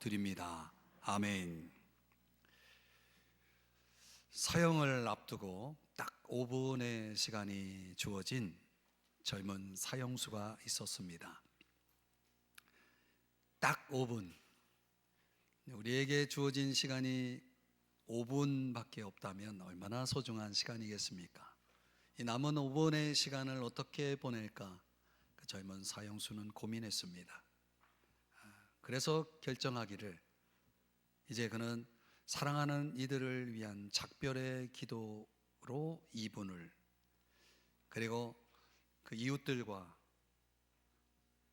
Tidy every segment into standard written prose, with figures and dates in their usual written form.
기도드립니다. 아멘. 사형을 앞두고 딱 5분의 시간이 주어진 젊은 사형수가 있었습니다. 딱 5분. 우리에게 주어진 시간이 5분밖에 없다면 얼마나 소중한 시간이겠습니까? 이 남은 5분의 시간을 어떻게 보낼까? 그 젊은 사형수는 고민했습니다. 그래서 결정하기를, 이제 그는 사랑하는 이들을 위한 작별의 기도로 2분을, 그리고 그 이웃들과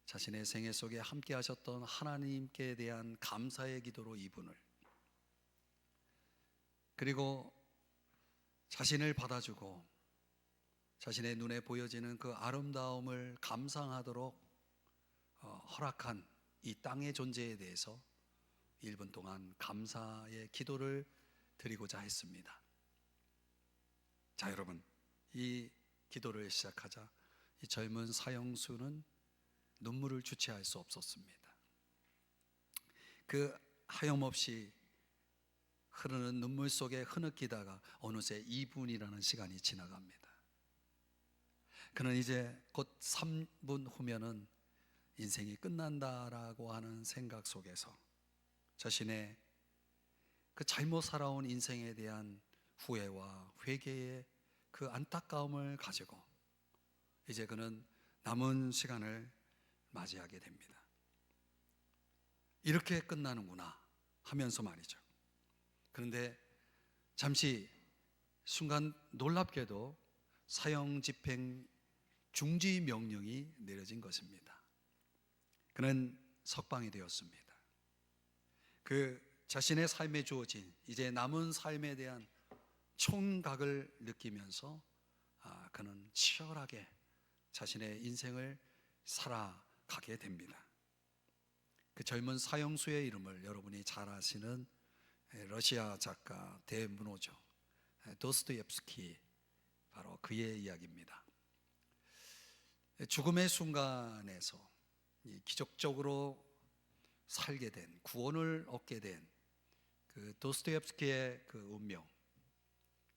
자신의 생애 속에 함께 하셨던 하나님께 대한 감사의 기도로 2분을, 그리고 자신을 받아주고 자신의 눈에 보여지는 그 아름다움을 감상하도록 허락한 이 땅의 존재에 대해서 1분 동안 감사의 기도를 드리고자 했습니다. 자, 여러분, 이 기도를 시작하자 이 젊은 사형수는 눈물을 주체할 수 없었습니다. 그 하염없이 흐르는 눈물 속에 흐느끼다가 어느새 2분이라는 시간이 지나갑니다. 그는 이제 곧 3분 후면은 인생이 끝난다라고 하는 생각 속에서 자신의 그 잘못 살아온 인생에 대한 후회와 회개의 그 안타까움을 가지고 이제 그는 남은 시간을 맞이하게 됩니다. 이렇게 끝나는구나 하면서 말이죠. 그런데 잠시 순간 놀랍게도 사형 집행 중지 명령이 내려진 것입니다. 그는 석방이 되었습니다. 그 자신의 삶에 주어진 이제 남은 삶에 대한 총각을 느끼면서 그는 치열하게 자신의 인생을 살아가게 됩니다. 그 젊은 사형수의 이름을 여러분이 잘 아시는 러시아 작가 대문호죠, 도스토옙스키, 바로 그의 이야기입니다. 죽음의 순간에서 기적적으로 살게 된, 구원을 얻게 된 그 도스토옙스키의 그 운명,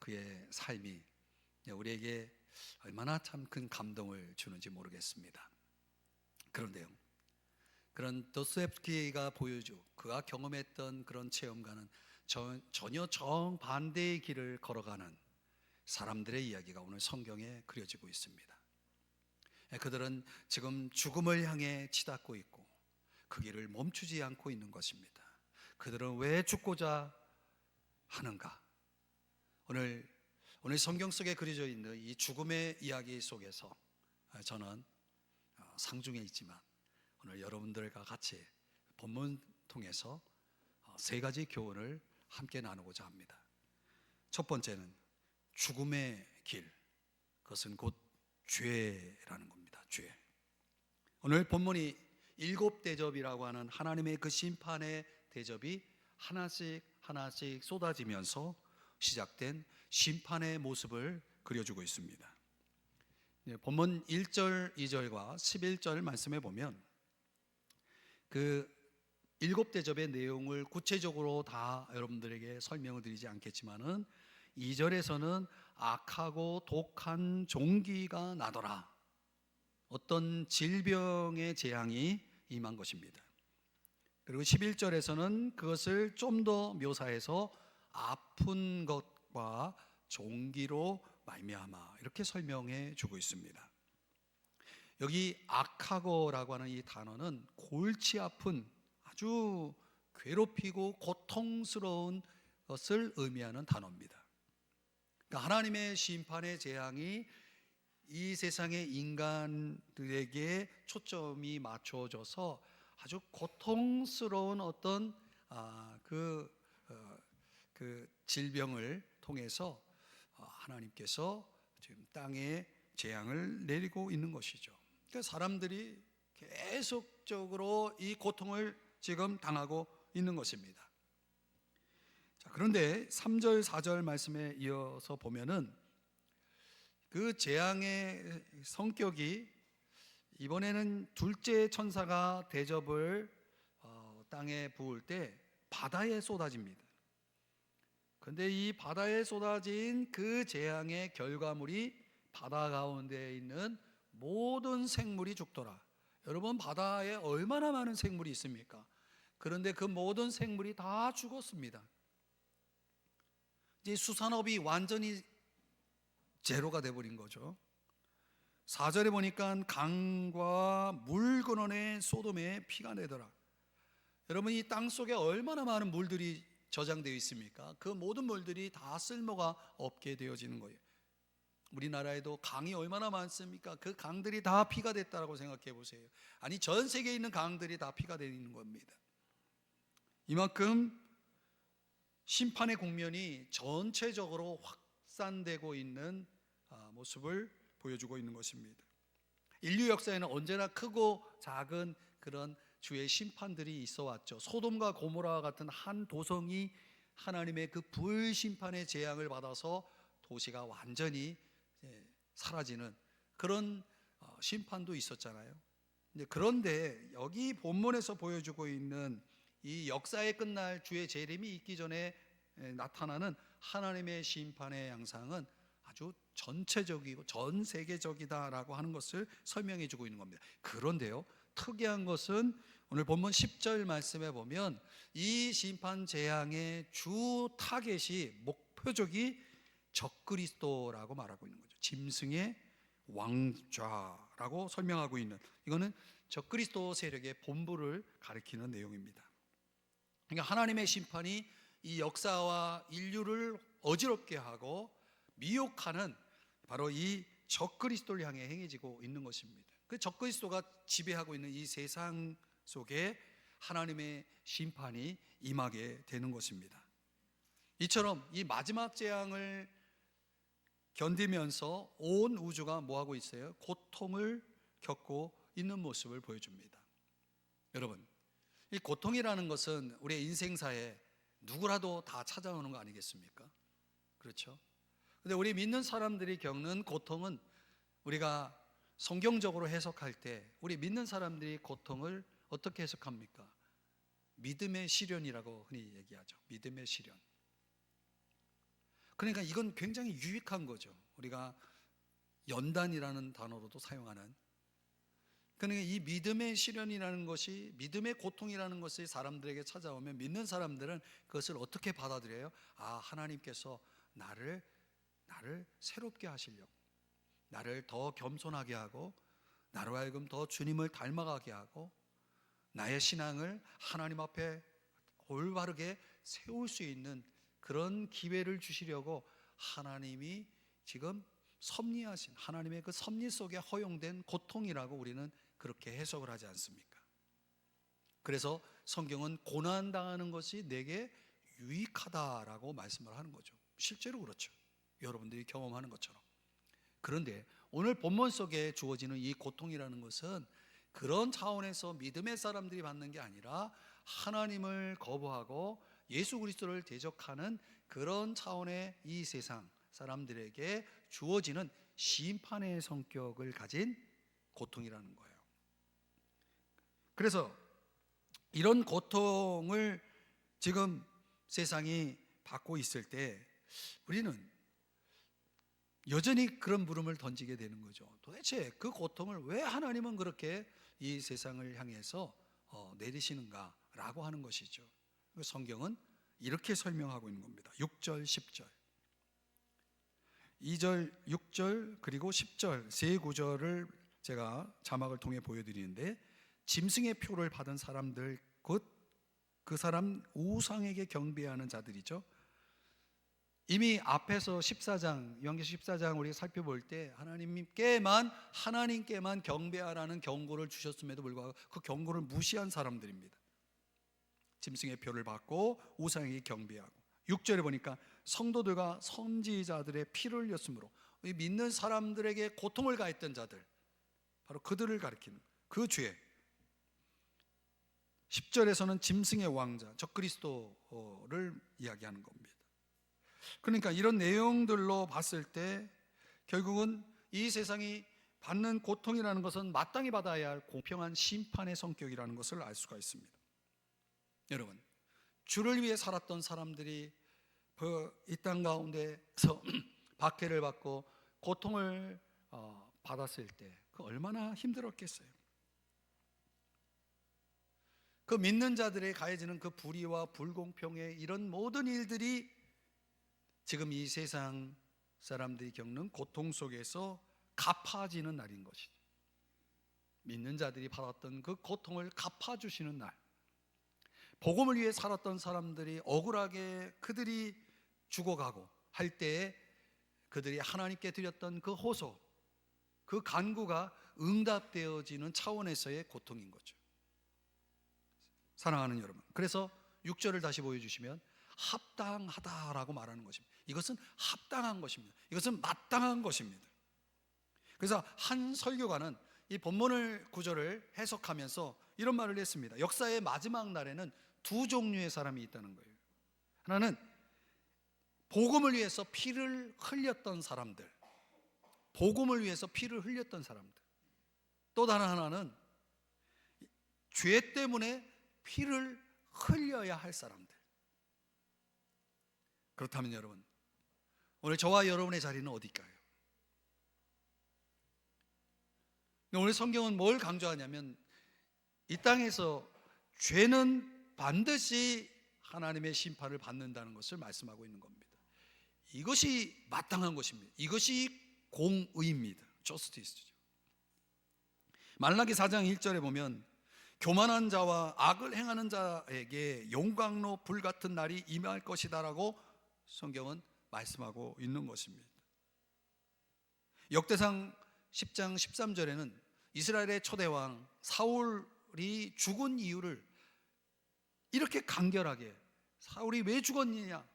그의 삶이 우리에게 얼마나 참 큰 감동을 주는지 모르겠습니다. 그런데요, 그런 도스토옙스키가 보여주고 그가 경험했던 그런 체험과는 전혀 정반대의 길을 걸어가는 사람들의 이야기가 오늘 성경에 그려지고 있습니다. 그들은 지금 죽음을 향해 치닫고 있고 그 길을 멈추지 않고 있는 것입니다. 그들은 왜 죽고자 하는가? 오늘 성경 속에 그려져 있는 이 죽음의 이야기 속에서 저는 상중에 있지만 오늘 여러분들과 같이 본문 통해서 3가지 교훈을 함께 나누고자 합니다. 첫 번째는 죽음의 길, 그것은 곧 죄라는 겁니다. 죄. 오늘 본문이 7대접이라고 하는 하나님의 그 심판의 대접이 하나씩 쏟아지면서 시작된 심판의 모습을 그려주고 있습니다. 본문 1절, 2절과 11절 말씀해 보면 그 7대접의 내용을 구체적으로 다 여러분들에게 설명을 드리지 않겠지만은 2절에서는 악하고 독한 종기가 나더라, 어떤 질병의 재앙이 임한 것입니다. 그리고 11절에서는 그것을 좀 더 묘사해서 아픈 것과 종기로 말미암아, 이렇게 설명해 주고 있습니다. 여기 악하고라고 하는 이 단어는 골치 아픈, 아주 괴롭히고 고통스러운 것을 의미하는 단어입니다. 그러니까 하나님의 심판의 재앙이 이 세상의 인간들에게 초점이 맞춰져서 아주 고통스러운 어떤 그 질병을 통해서 하나님께서 지금 땅에 재앙을 내리고 있는 것이죠. 그러니까 사람들이 계속적으로 이 고통을 지금 당하고 있는 것입니다. 자, 그런데 3절, 4절 말씀에 이어서 보면은 그 재앙의 성격이 이번에는 둘째 천사가 대접을 땅에 부을 때 바다에 쏟아집니다. 근데 이 바다에 쏟아진 그 재앙의 결과물이 바다 가운데에 있는 모든 생물이 죽더라. 여러분, 바다에 얼마나 많은 생물이 있습니까? 그런데 그 모든 생물이 다 죽었습니다. 이제 수산업이 완전히 제로가 돼버린 거죠. 4절에 보니까 강과 물 근원에 소돔에 피가 내더라. 여러분, 이 땅 속에 얼마나 많은 물들이 저장되어 있습니까? 그 모든 물들이 다 쓸모가 없게 되어지는 거예요. 우리나라에도 강이 얼마나 많습니까? 그 강들이 다 피가 됐다고 생각해 보세요. 아니, 전 세계에 있는 강들이 다 피가 되는 겁니다. 이만큼 심판의 국면이 전체적으로 확산되고 있는 모습을 보여주고 있는 것입니다. 인류 역사에는 언제나 크고 작은 그런 주의 심판들이 있어 왔죠. 소돔과 고모라와 같은 한 도성이 하나님의 그 불심판의 재앙을 받아서 도시가 완전히 사라지는 그런 심판도 있었잖아요. 그런데 여기 본문에서 보여주고 있는 이 역사에 끝날 주의 재림이 있기 전에 나타나는 하나님의 심판의 양상은 아주 전체적이고 전 세계적이다라고 하는 것을 설명해 주고 있는 겁니다. 그런데요, 특이한 것은 오늘 본문 10절 말씀에 보면 이 심판 재앙의 주 타겟이 목표적이 적그리스도라고 말하고 있는 거죠. 짐승의 왕좌라고 설명하고 있는, 이거는 적그리스도 세력의 본부를 가리키는 내용입니다. 그러니까 하나님의 심판이 이 역사와 인류를 어지럽게 하고 미혹하는 바로 이 적그리스도를 향해 행해지고 있는 것입니다. 그 적그리스도가 지배하고 있는 이 세상 속에 하나님의 심판이 임하게 되는 것입니다. 이처럼 이 마지막 재앙을 견디면서 온 우주가 뭐하고 있어요? 고통을 겪고 있는 모습을 보여줍니다. 여러분, 이 고통이라는 것은 우리의 인생사에 누구라도 다 찾아오는 거 아니겠습니까? 그렇죠? 근데 우리 믿는 사람들이 겪는 고통은 우리가 성경적으로 해석할 때 우리 믿는 사람들이 고통을 어떻게 해석합니까? 믿음의 시련이라고 흔히 얘기하죠. 믿음의 시련. 그러니까 이건 굉장히 유익한 거죠. 우리가 연단이라는 단어로도 사용하는. 그러니까 이 믿음의 시련이라는 것이, 믿음의 고통이라는 것이 사람들에게 찾아오면 믿는 사람들은 그것을 어떻게 받아들여요? 아, 하나님께서 나를 새롭게 하시려고, 나를 더 겸손하게 하고, 나로 하여금 더 주님을 닮아가게 하고, 나의 신앙을 하나님 앞에 올바르게 세울 수 있는 그런 기회를 주시려고 하나님이 지금 섭리하신, 하나님의 그 섭리 속에 허용된 고통이라고 우리는 그렇게 해석을 하지 않습니까? 그래서 성경은 고난당하는 것이 내게 유익하다라고 말씀을 하는 거죠. 실제로 그렇죠. 여러분들이 경험하는 것처럼. 그런데 오늘 본문 속에 주어지는 이 고통이라는 것은 그런 차원에서 믿음의 사람들이 받는 게 아니라 하나님을 거부하고 예수 그리스도를 대적하는 그런 차원의 이 세상 사람들에게 주어지는 심판의 성격을 가진 고통이라는 거예요. 그래서 이런 고통을 지금 세상이 받고 있을 때 우리는 여전히 그런 물음을 던지게 되는 거죠. 도대체 그 고통을 왜 하나님은 그렇게 이 세상을 향해서 내리시는가라고 하는 것이죠. 성경은 이렇게 설명하고 있는 겁니다. 6절, 10절, 2절, 6절 그리고 10절 세 구절을 제가 자막을 통해 보여드리는데, 짐승의 표를 받은 사람들, 곧 그 사람 우상에게 경배하는 자들이죠. 이미 앞에서 14장, 요한계시록 14장 우리가 살펴볼 때 하나님께만 경배하라는 경고를 주셨음에도 불구하고 그 경고를 무시한 사람들입니다. 짐승의 표를 받고 우상에게 경배하고, 6절에 보니까 성도들과 선지자들의 피를 흘렸으므로, 믿는 사람들에게 고통을 가했던 자들, 바로 그들을 가리키는 그 죄. 10절에서는 짐승의 왕자 적그리스도를 이야기하는 겁니다. 그러니까 이런 내용들로 봤을 때 결국은 이 세상이 받는 고통이라는 것은 마땅히 받아야 할 공평한 심판의 성격이라는 것을 알 수가 있습니다. 여러분, 주를 위해 살았던 사람들이 이 땅 가운데서 박해를 받고 고통을 받았을 때 그 얼마나 힘들었겠어요. 그 믿는 자들에 가해지는 그 불의와 불공평의 이런 모든 일들이 지금 이 세상 사람들이 겪는 고통 속에서 갚아지는 날인 것이죠. 믿는 자들이 받았던 그 고통을 갚아주시는 날, 복음을 위해 살았던 사람들이 억울하게 그들이 죽어가고 할 때에 그들이 하나님께 드렸던 그 호소, 그 간구가 응답되어지는 차원에서의 고통인 거죠. 사랑하는 여러분, 그래서 6절을 다시 보여주시면 합당하다라고 말하는 것입니다. 이것은 합당한 것입니다. 이것은 마땅한 것입니다. 그래서 한 설교가는 이 본문을 구절을 해석하면서 이런 말을 했습니다. 역사의 마지막 날에는 두 종류의 사람이 있다는 거예요. 하나는 복음을 위해서 피를 흘렸던 사람들, 복음을 위해서 피를 흘렸던 사람들. 또 다른 하나는 죄 때문에 피를 흘려야 할 사람들. 그렇다면 여러분, 오늘 저와 여러분의 자리는 어딜까요? 오늘 성경은 뭘 강조하냐면 이 땅에서 죄는 반드시 하나님의 심판을 받는다는 것을 말씀하고 있는 겁니다. 이것이 마땅한 것입니다. 이것이 공의입니다. justice죠. 말라기 4장 1절에 보면 교만한 자와 악을 행하는 자에게 용광로 불같은 날이 임할 것이다라고 성경은 말씀하고 있는 것입니다. 역대상 10장 13절에는 이스라엘의 초대왕 사울이 죽은 이유를 이렇게 간결하게, 사울이 왜 죽었느냐,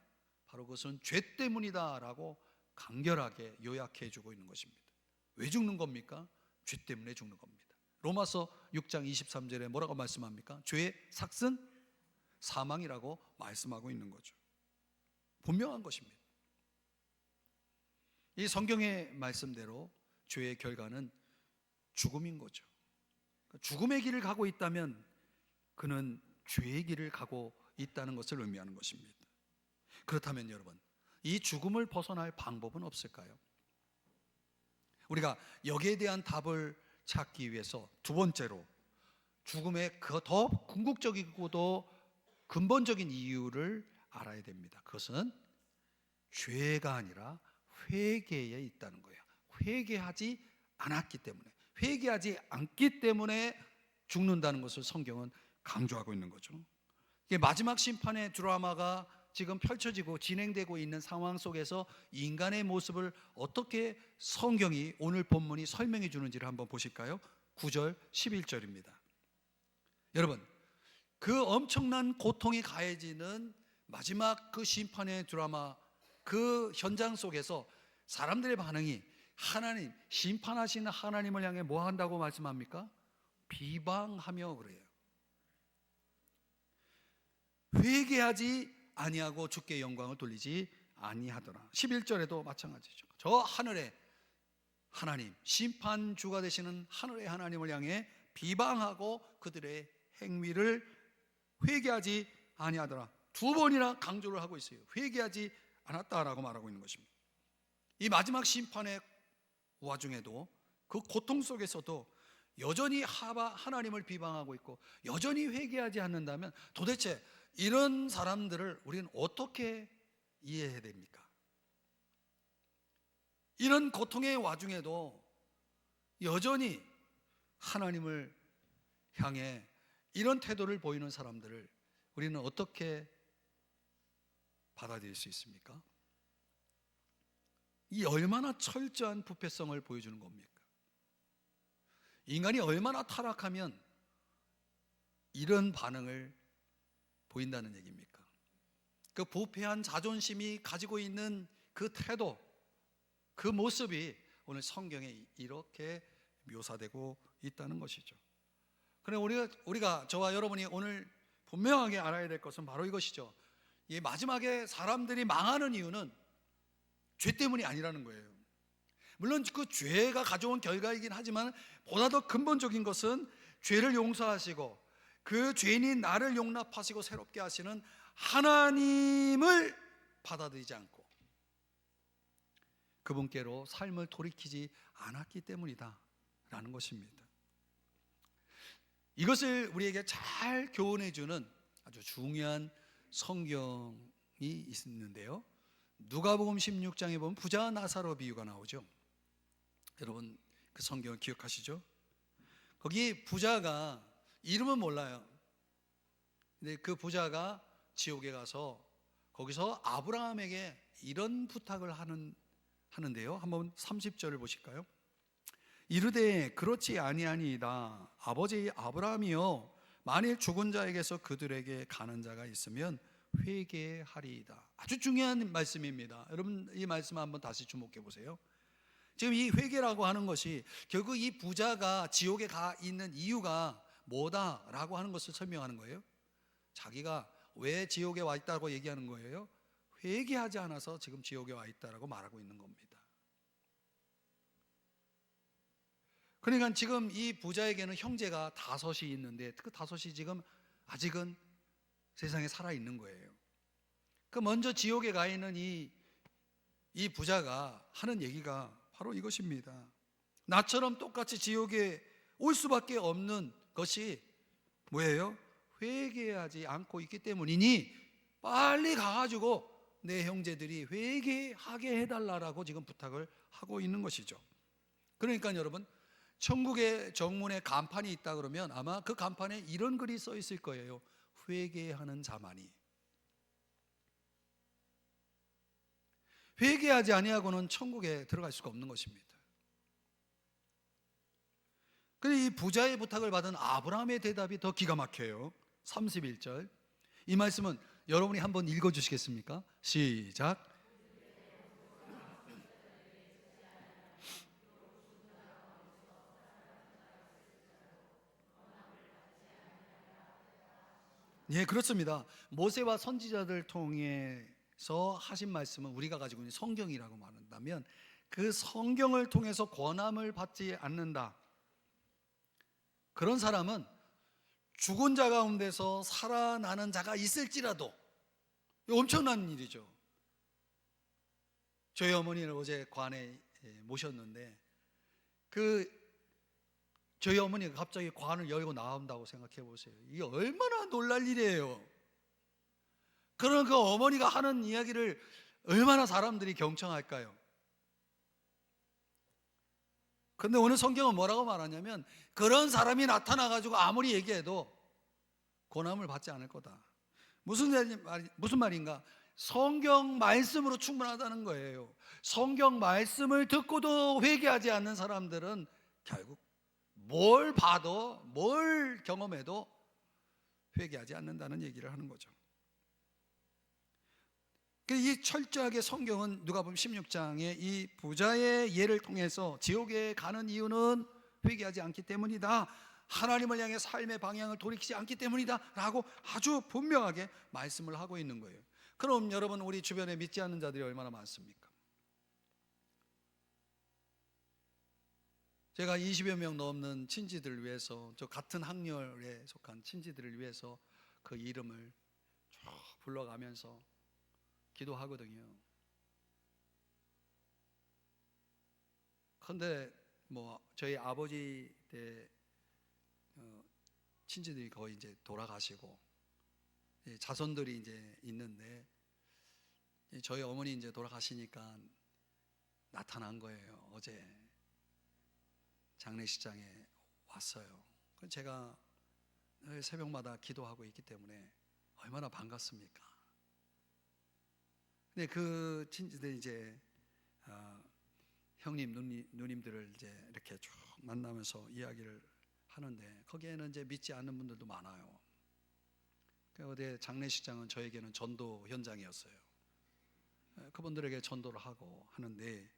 바로 그것은 죄 때문이다 라고 간결하게 요약해 주고 있는 것입니다. 왜 죽는 겁니까? 죄 때문에 죽는 겁니다. 로마서 6장 23절에 뭐라고 말씀합니까? 죄의 삭은 사망이라고 말씀하고 있는 거죠. 분명한 것입니다. 이 성경의 말씀대로 죄의 결과는 죽음인 거죠. 죽음의 길을 가고 있다면 그는 죄의 길을 가고 있다는 것을 의미하는 것입니다. 그렇다면 여러분, 이 죽음을 벗어날 방법은 없을까요? 우리가 여기에 대한 답을 찾기 위해서 두 번째로 죽음의 그 더 궁극적이고도 근본적인 이유를 알아야 됩니다. 그것은 죄가 아니라 회개에 있다는 거예요. 회개하지 않았기 때문에, 회개하지 않기 때문에 죽는다는 것을 성경은 강조하고 있는 거죠. 이게 마지막 심판의 드라마가 지금 펼쳐지고 진행되고 있는 상황 속에서 인간의 모습을 어떻게 성경이 오늘 본문이 설명해 주는지를 한번 보실까요? 9절 11절입니다. 여러분, 그 엄청난 고통이 가해지는 마지막 그 심판의 드라마, 그 현장 속에서 사람들의 반응이 하나님, 심판하시는 하나님을 향해 뭐 한다고 말씀합니까? 비방하며 그래요. 회개하지 아니하고 주께 영광을 돌리지 아니하더라. 11절에도 마찬가지죠. 저 하늘에 하나님, 심판주가 되시는 하늘의 하나님을 향해 비방하고 그들의 행위를 회개하지 아니하더라. 두 번이나 강조를 하고 있어요. 회개하지 않았다라고 말하고 있는 것입니다. 이 마지막 심판의 와중에도 그 고통 속에서도 여전히 하나님을 비방하고 있고 여전히 회개하지 않는다면 도대체 이런 사람들을 우리는 어떻게 이해해야 됩니까? 이런 고통의 와중에도 여전히 하나님을 향해 이런 태도를 보이는 사람들을 우리는 어떻게 받아들일 수 있습니까? 이 얼마나 철저한 부패성을 보여주는 겁니까? 인간이 얼마나 타락하면 이런 반응을 보인다는 얘기입니까? 그 부패한 자존심이 가지고 있는 그 태도, 그 모습이 오늘 성경에 이렇게 묘사되고 있다는 것이죠. 그런데 우리가 저와 여러분이 오늘 분명하게 알아야 될 것은 바로 이것이죠. 이 마지막에 사람들이 망하는 이유는 죄 때문이 아니라는 거예요. 물론 그 죄가 가져온 결과이긴 하지만 보다 더 근본적인 것은 죄를 용서하시고 그 죄인인 나를 용납하시고 새롭게 하시는 하나님을 받아들이지 않고 그분께로 삶을 돌이키지 않았기 때문이다 라는 것입니다. 이것을 우리에게 잘 교훈해 주는 아주 중요한 성경이 있는데요, 누가복음 16장에 보면 부자 나사로 비유가 나오죠. 여러분 그 성경을 기억하시죠? 거기 부자가, 이름은 몰라요. 근데 그 부자가 지옥에 가서 거기서 아브라함에게 이런 부탁을 하는데요, 한번 30절을 보실까요? 이르되 그렇지 아니하니이다. 아버지 아브라함이여, 만일 죽은 자에게서 그들에게 가는 자가 있으면 회개하리이다. 아주 중요한 말씀입니다. 여러분 이 말씀 한번 다시 주목해 보세요. 지금 이 회개라고 하는 것이 결국 이 부자가 지옥에 가 있는 이유가 뭐다라고 하는 것을 설명하는 거예요. 자기가 왜 지옥에 와 있다고 얘기하는 거예요? 회개하지 않아서 지금 지옥에 와 있다라고 말하고 있는 겁니다. 그러니까 지금 이 부자에게는 형제가 5이 있는데 그 5이 지금 아직은 세상에 살아 있는 거예요. 그 먼저 지옥에 가 있는 이 부자가 하는 얘기가 바로 이것입니다. 나처럼 똑같이 지옥에 올 수밖에 없는 것이 뭐예요? 회개하지 않고 있기 때문이니 빨리 가가지고 내 형제들이 회개하게 해달라고 지금 부탁을 하고 있는 것이죠. 그러니까 여러분, 천국의 정문에 간판이 있다 그러면 아마 그 간판에 이런 글이 써 있을 거예요. 회개하는 자만이. 회개하지 아니하고는 천국에 들어갈 수가 없는 것입니다. 그런데 이 부자의 부탁을 받은 아브라함의 대답이 더 기가 막혀요. 31절 이 말씀은 여러분이 한번 읽어주시겠습니까? 시작. 예, 그렇습니다. 모세와 선지자들 통해서 하신 말씀은 우리가 가지고 있는 성경이라고 말한다면 그 성경을 통해서 권함을 받지 않는다, 그런 사람은 죽은 자 가운데서 살아나는 자가 있을지라도, 엄청난 일이죠. 저희 어머니를 어제 관에 모셨는데 저희 어머니가 갑자기 관을 열고 나온다고 생각해 보세요. 이게 얼마나 놀랄 일이에요. 그런 그 어머니가 하는 이야기를 얼마나 사람들이 경청할까요? 근데 오늘 성경은 뭐라고 말하냐면 그런 사람이 나타나가지고 아무리 얘기해도 권함을 받지 않을 거다. 무슨 말인가? 성경 말씀으로 충분하다는 거예요. 성경 말씀을 듣고도 회개하지 않는 사람들은 결국 뭘 봐도 뭘 경험해도 회개하지 않는다는 얘기를 하는 거죠. 이 철저하게 성경은 누가복음 16장의 이 부자의 예를 통해서 지옥에 가는 이유는 회개하지 않기 때문이다, 하나님을 향해 삶의 방향을 돌이키지 않기 때문이다 라고 아주 분명하게 말씀을 하고 있는 거예요. 그럼 여러분, 우리 주변에 믿지 않는 자들이 얼마나 많습니까? 제가 20여 명 넘는 친지들을 위해서, 저 같은 학렬에 속한 친지들을 위해서 그 이름을 쭉 불러가면서 기도하거든요. 그런데 저희 아버지 때 친지들이 거의 이제 돌아가시고 자손들이 이제 있는데 저희 어머니 이제 돌아가시니까 나타난 거예요. 어제 장례식장에 왔어요. 제가 새벽마다 기도하고 있기 때문에 얼마나 반갑습니까? 근데 그 친지들이 이제 형님, 누님들을 이제 이렇게 쭉 만나면서 이야기를 하는데 거기에는 이제 믿지 않는 분들도 많아요. 어제 장례식장은 저에게는 전도 현장이었어요. 그분들에게 전도를 하고 하는데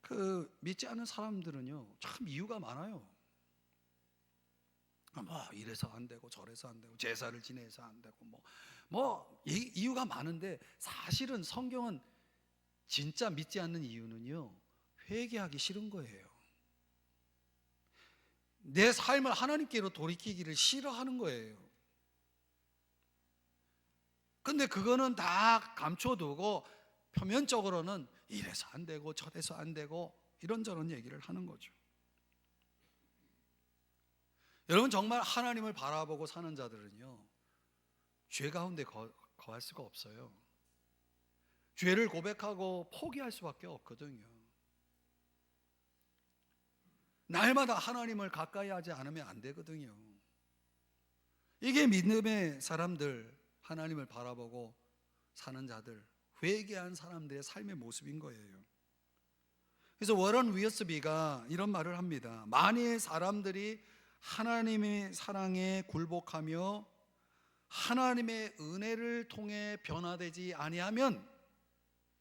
그 믿지 않는 사람들은요 참 이유가 많아요. 이래서 안 되고 저래서 안 되고 제사를 지내서 안 되고 이유가 많은데 사실은 성경은 진짜 믿지 않는 이유는요 회개하기 싫은 거예요. 내 삶을 하나님께로 돌이키기를 싫어하는 거예요. 근데 그거는 다 감춰두고 표면적으로는 이래서 안 되고 저래서 안 되고 이런저런 얘기를 하는 거죠. 여러분, 정말 하나님을 바라보고 사는 자들은요, 죄 가운데 거할 수가 없어요. 죄를 고백하고 포기할 수밖에 없거든요. 날마다 하나님을 가까이 하지 않으면 안 되거든요. 이게 믿음의 사람들, 하나님을 바라보고 사는 자들, 회개한 사람들의 삶의 모습인 거예요. 그래서 워런 위어스비가 이런 말을 합니다. 만일 사람들이 하나님의 사랑에 굴복하며 하나님의 은혜를 통해 변화되지 아니하면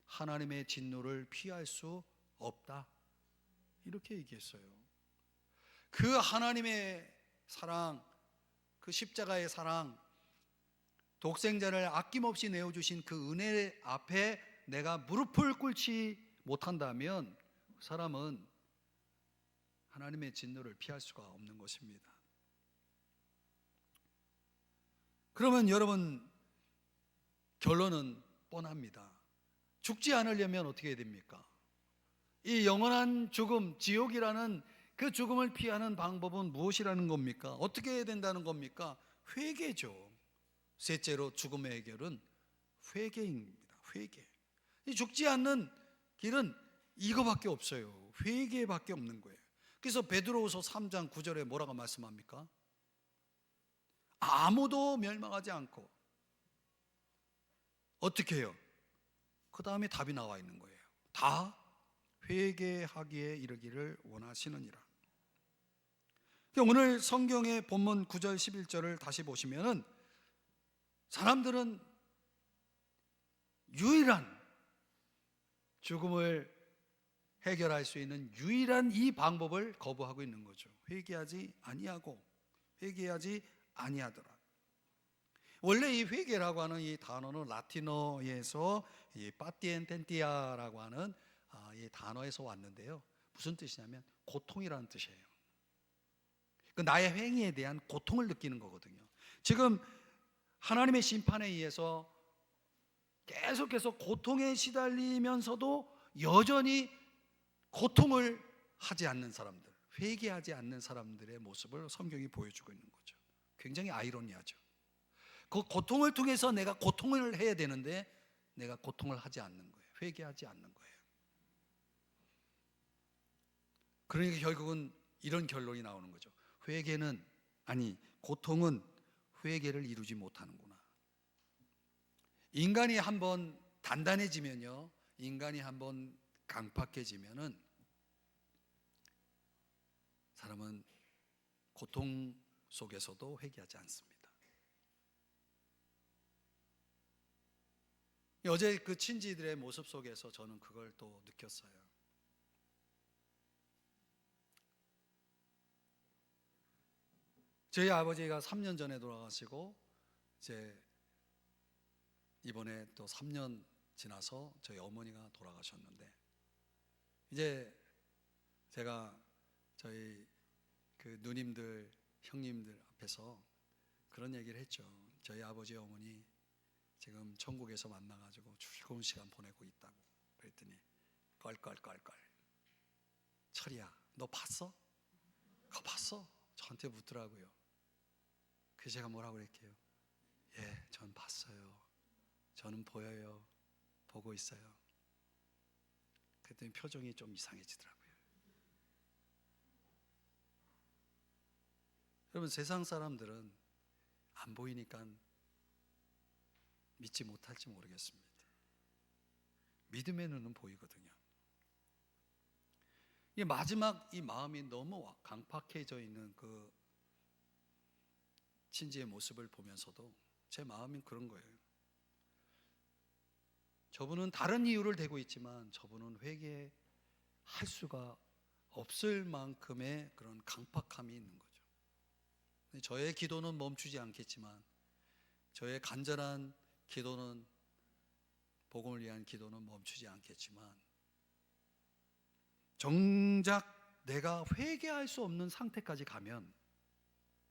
하나님의 진노를 피할 수 없다, 이렇게 얘기했어요. 그 하나님의 사랑, 그 십자가의 사랑, 독생자를 아낌없이 내어주신 그 은혜 앞에 내가 무릎을 꿇지 못한다면 그 사람은 하나님의 진노를 피할 수가 없는 것입니다. 그러면 여러분, 결론은 뻔합니다. 죽지 않으려면 어떻게 해야 됩니까? 이 영원한 죽음, 지옥이라는 그 죽음을 피하는 방법은 무엇이라는 겁니까? 어떻게 해야 된다는 겁니까? 회개죠. 셋째로 죽음의 해결은 회개입니다. 회개. 이 죽지 않는 길은 이거밖에 없어요. 회개밖에 없는 거예요. 그래서 베드로후서 3장 9절에 뭐라고 말씀합니까? 아무도 멸망하지 않고 어떻게 해요? 그 다음에 답이 나와 있는 거예요. 다 회개하기에 이르기를 원하시느니라. 오늘 성경의 본문 9절 11절을 다시 보시면은 사람들은 유일한 죽음을 해결할 수 있는 유일한 이 방법을 거부하고 있는 거죠. 회개하지 아니하더라. 원래 이 회개라고 하는 이 단어는 라틴어에서 이 파티엔텐티아라고 하는 이 단어에서 왔는데요, 무슨 뜻이냐면 고통이라는 뜻이에요. 그 나의 행위에 대한 고통을 느끼는 거거든요. 지금 하나님의 심판에 의해서 계속해서 고통에 시달리면서도 여전히 고통을 하지 않는 사람들, 회개하지 않는 사람들의 모습을 성경이 보여주고 있는 거죠. 굉장히 아이러니하죠. 그 고통을 통해서 내가 고통을 해야 되는데 내가 고통을 하지 않는 거예요. 회개하지 않는 거예요. 그러니까 결국은 이런 결론이 나오는 거죠. 고통은 회개를 이루지 못하는구나. 인간이 한번 단단해지면요, 인간이 한번 강팍해지면은 사람은 고통 속에서도 회개하지 않습니다. 어제 그 친지들의 모습 속에서 저는 그걸 또 느꼈어요. 저희 아버지가 3년 전에 돌아가시고 이제 이번에 또 3년 지나서 저희 어머니가 돌아가셨는데, 이제 제가 저희 그 누님들, 형님들 앞에서 그런 얘기를 했죠. 저희 아버지 어머니 지금 천국에서 만나가지고 즐거운 시간 보내고 있다고. 그랬더니 껄껄껄껄, 철이야 너 봤어? 그거 봤어? 저한테 묻더라고요. 그래서 제가 뭐라고 그랬게요? 예, 전 봤어요. 저는 보여요. 보고 있어요. 그랬더니 표정이 좀 이상해지더라고요. 여러분, 세상 사람들은 안 보이니까 믿지 못할지 모르겠습니다. 믿음의 눈은 보이거든요. 이 마지막 이 마음이 너무 강팍해져 있는 그 친지의 모습을 보면서도 제 마음이 그런 거예요. 저분은 다른 이유를 대고 있지만 저분은 회개할 수가 없을 만큼의 그런 강팍함이 있는 거죠. 저의 기도는 멈추지 않겠지만, 저의 간절한 기도는, 복음을 위한 기도는 멈추지 않겠지만, 정작 내가 회개할 수 없는 상태까지 가면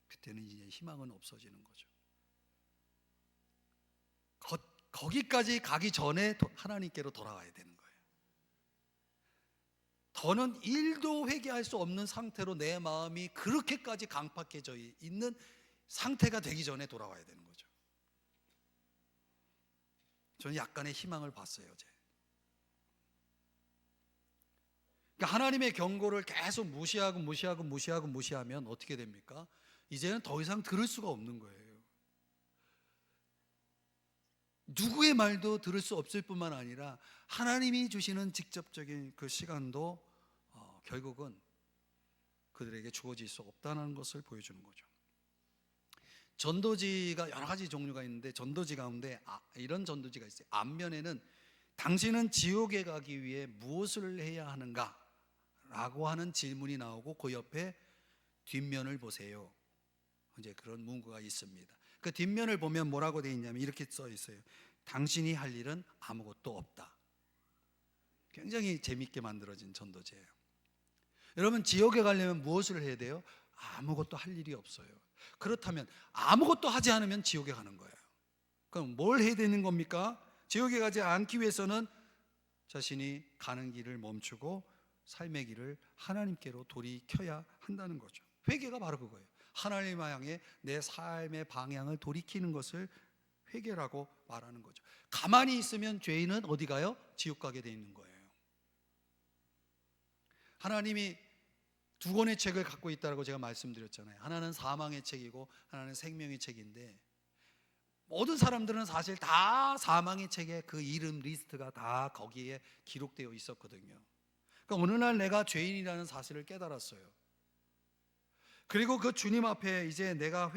그때는 이제 희망은 없어지는 거죠. 거기까지 가기 전에 하나님께로 돌아와야 되는 거예요. 더는 1도 회개할 수 없는 상태로 내 마음이 그렇게까지 강팍해져 있는 상태가 되기 전에 돌아와야 되는 거죠. 저는 약간의 희망을 봤어요, 어제. 그러니까 하나님의 경고를 계속 무시하면 어떻게 됩니까? 이제는 더 이상 들을 수가 없는 거예요. 누구의 말도 들을 수 없을 뿐만 아니라 하나님이 주시는 직접적인 그 시간도 결국은 그들에게 주어질 수 없다는 것을 보여주는 거죠. 전도지가 여러 가지 종류가 있는데 전도지 가운데 이런 전도지가 있어요. 앞면에는 당신은 지옥에 가기 위해 무엇을 해야 하는가? 라고 하는 질문이 나오고 그 옆에 뒷면을 보세요. 이제 그런 문구가 있습니다. 그 뒷면을 보면 뭐라고 되어 있냐면 이렇게 써 있어요. 당신이 할 일은 아무것도 없다. 굉장히 재밌게 만들어진 전도제예요. 여러분, 지옥에 가려면 무엇을 해야 돼요? 아무것도 할 일이 없어요. 그렇다면 아무것도 하지 않으면 지옥에 가는 거예요. 그럼 뭘 해야 되는 겁니까? 지옥에 가지 않기 위해서는 자신이 가는 길을 멈추고 삶의 길을 하나님께로 돌이켜야 한다는 거죠. 회개가 바로 그거예요. 하나님 향해 내 삶의 방향을 돌이키는 것을 회개라고 말하는 거죠. 가만히 있으면 죄인은 어디 가요? 지옥 가게 돼 있는 거예요. 하나님이 두 권의 책을 갖고 있다고 제가 말씀드렸잖아요. 하나는 사망의 책이고 하나는 생명의 책인데, 모든 사람들은 사실 다 사망의 책에 그 이름 리스트가 다 거기에 기록되어 있었거든요. 그러니까 어느 날 내가 죄인이라는 사실을 깨달았어요. 그리고 그 주님 앞에 이제 내가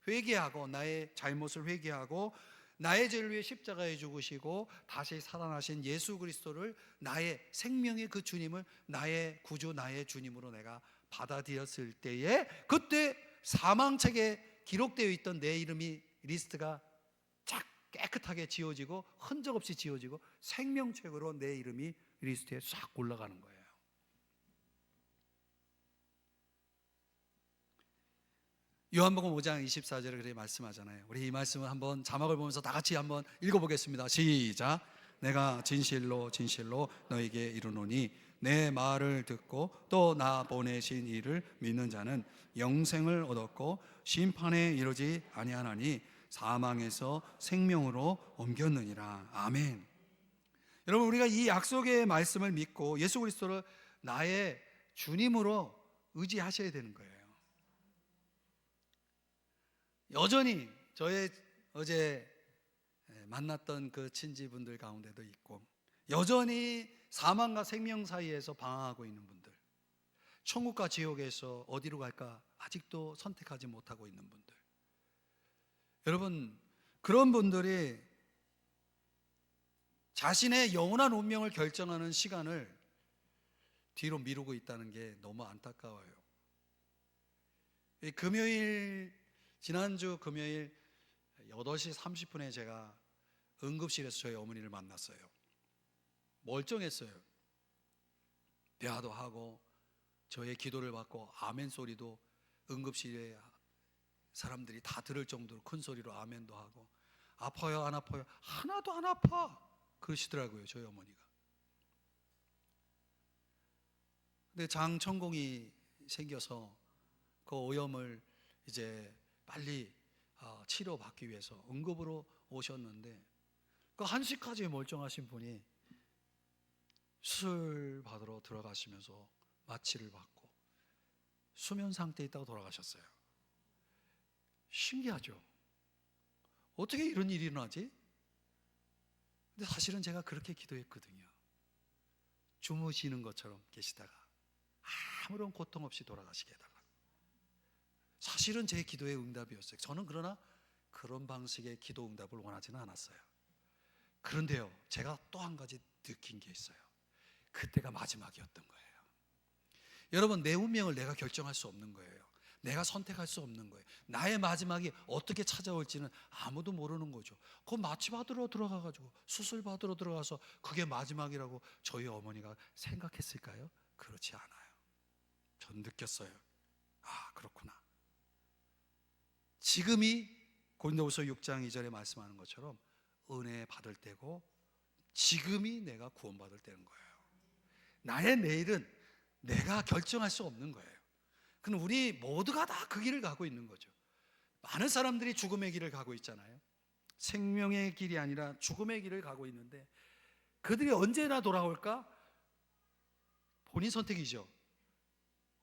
회개하고 나의 잘못을 회개하고 나의 죄를 위해 십자가에 죽으시고 다시 살아나신 예수 그리스도를, 나의 생명의 그 주님을 나의 구주, 나의 주님으로 내가 받아들였을 때에, 그때 사망책에 기록되어 있던 내 이름이 리스트가 쫙 깨끗하게 지워지고 흔적 없이 지워지고 생명책으로 내 이름이 리스트에 싹 올라가는 거예요. 요한복음 5장 24절에 그렇게 말씀하잖아요. 우리 이 말씀을 한번 자막을 보면서 다 같이 한번 읽어보겠습니다. 시작. 내가 진실로 진실로 너에게 이르노니 내 말을 듣고 또 나 보내신 이를 믿는 자는 영생을 얻었고 심판에 이르지 아니하나니 사망에서 생명으로 옮겼느니라. 아멘. 여러분, 우리가 이 약속의 말씀을 믿고 예수 그리스도를 나의 주님으로 의지하셔야 되는 거예요. 여전히 저의 어제 만났던 그 친지분들 가운데도 있고, 여전히 사망과 생명 사이에서 방황하고 있는 분들, 천국과 지옥에서 어디로 갈까 아직도 선택하지 못하고 있는 분들, 여러분, 그런 분들이 자신의 영원한 운명을 결정하는 시간을 뒤로 미루고 있다는 게 너무 안타까워요. 지난주 금요일 8시 30분에 제가 응급실에서 저희 어머니를 만났어요. 멀쩡했어요. 대화도 하고 저의 기도를 받고 아멘 소리도 응급실에 사람들이 다 들을 정도로 큰 소리로 아멘도 하고, 아파요 안 아파요? 하나도 안 아파 그러시더라고요, 저희 어머니가. 근데 장천공이 생겨서 그 오염을 이제 빨리 치료받기 위해서 응급으로 오셨는데, 그 1시까지 멀쩡하신 분이 수술 받으러 들어가시면서 마취를 받고 수면 상태에 있다가 돌아가셨어요. 신기하죠? 어떻게 이런 일이 일어나지? 근데 사실은 제가 그렇게 기도했거든요. 주무시는 것처럼 계시다가 아무런 고통 없이 돌아가시게 해달라고. 사실은 제 기도의 응답이었어요. 저는 그러나 그런 방식의 기도 응답을 원하지는 않았어요. 그런데요, 제가 또 한 가지 느낀 게 있어요. 그때가 마지막이었던 거예요. 여러분, 내 운명을 내가 결정할 수 없는 거예요. 내가 선택할 수 없는 거예요. 나의 마지막이 어떻게 찾아올지는 아무도 모르는 거죠. 그 마취 받으러 들어가가지고 수술 받으러 들어가서 그게 마지막이라고 저희 어머니가 생각했을까요? 그렇지 않아요. 전 느꼈어요. 아, 그렇구나. 지금이 고린도후서 6장 2절에 말씀하는 것처럼 은혜 받을 때고 지금이 내가 구원받을 때인 거예요. 나의 내일은 내가 결정할 수 없는 거예요. 그럼 우리 모두가 다 그 길을 가고 있는 거죠. 많은 사람들이 죽음의 길을 가고 있잖아요. 생명의 길이 아니라 죽음의 길을 가고 있는데 그들이 언제나 돌아올까? 본인 선택이죠.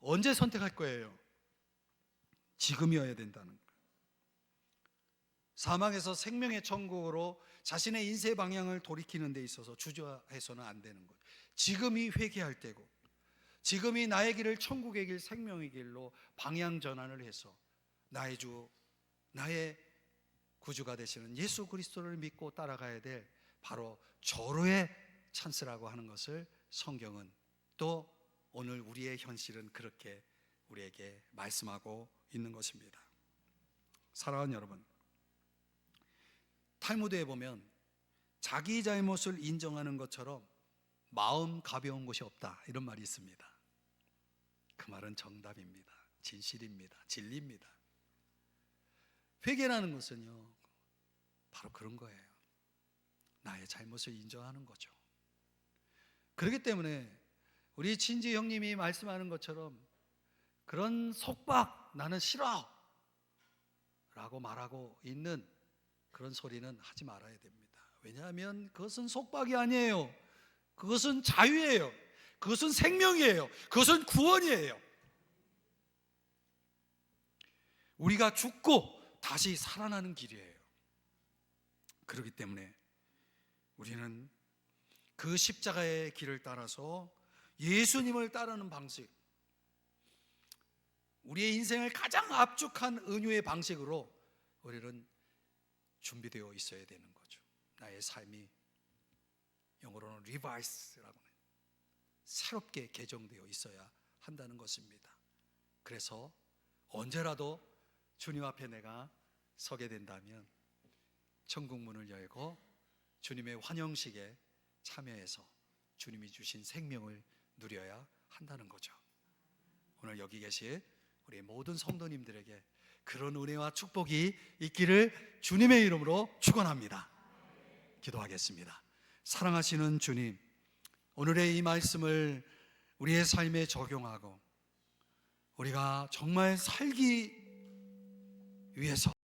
언제 선택할 거예요? 지금이어야 된다는 거예요. 사망에서 생명의 천국으로 자신의 인생의 방향을 돌이키는 데 있어서 주저해서는 안 되는 거예요. 지금이 회개할 때고 지금이 나의 길을 천국의 길, 생명의 길로 방향 전환을 해서 나의 주, 나의 구주가 되시는 예수 그리스도를 믿고 따라가야 될 바로 절호의 찬스라고 하는 것을 성경은 또 오늘 우리의 현실은 그렇게 우리에게 말씀하고 있는 것입니다. 사랑하는 여러분, 탈무드에 보면 자기 잘못을 인정하는 것처럼 마음 가벼운 곳이 없다 이런 말이 있습니다. 그 말은 정답입니다. 진실입니다. 진리입니다. 회개라는 것은요 바로 그런 거예요. 나의 잘못을 인정하는 거죠. 그렇기 때문에 우리 친지 형님이 말씀하는 것처럼 그런 속박 나는 싫어 라고 말하고 있는 그런 소리는 하지 말아야 됩니다. 왜냐하면 그것은 속박이 아니에요. 그것은 자유예요. 그것은 생명이에요. 그것은 구원이에요. 우리가 죽고 다시 살아나는 길이에요. 그렇기 때문에 우리는 그 십자가의 길을 따라서 예수님을 따르는 방식, 우리의 인생을 가장 압축한 은유의 방식으로 우리는 준비되어 있어야 되는 거죠. 나의 삶이 영어로는 리바이스라고 해요. 새롭게 개정되어 있어야 한다는 것입니다. 그래서 언제라도 주님 앞에 내가 서게 된다면 천국 문을 열고 주님의 환영식에 참여해서 주님이 주신 생명을 누려야 한다는 거죠. 오늘 여기 계신 우리 모든 성도님들에게 그런 은혜와 축복이 있기를 주님의 이름으로 축원합니다. 기도하겠습니다. 사랑하시는 주님, 오늘의 이 말씀을 우리의 삶에 적용하고 우리가 정말 살기 위해서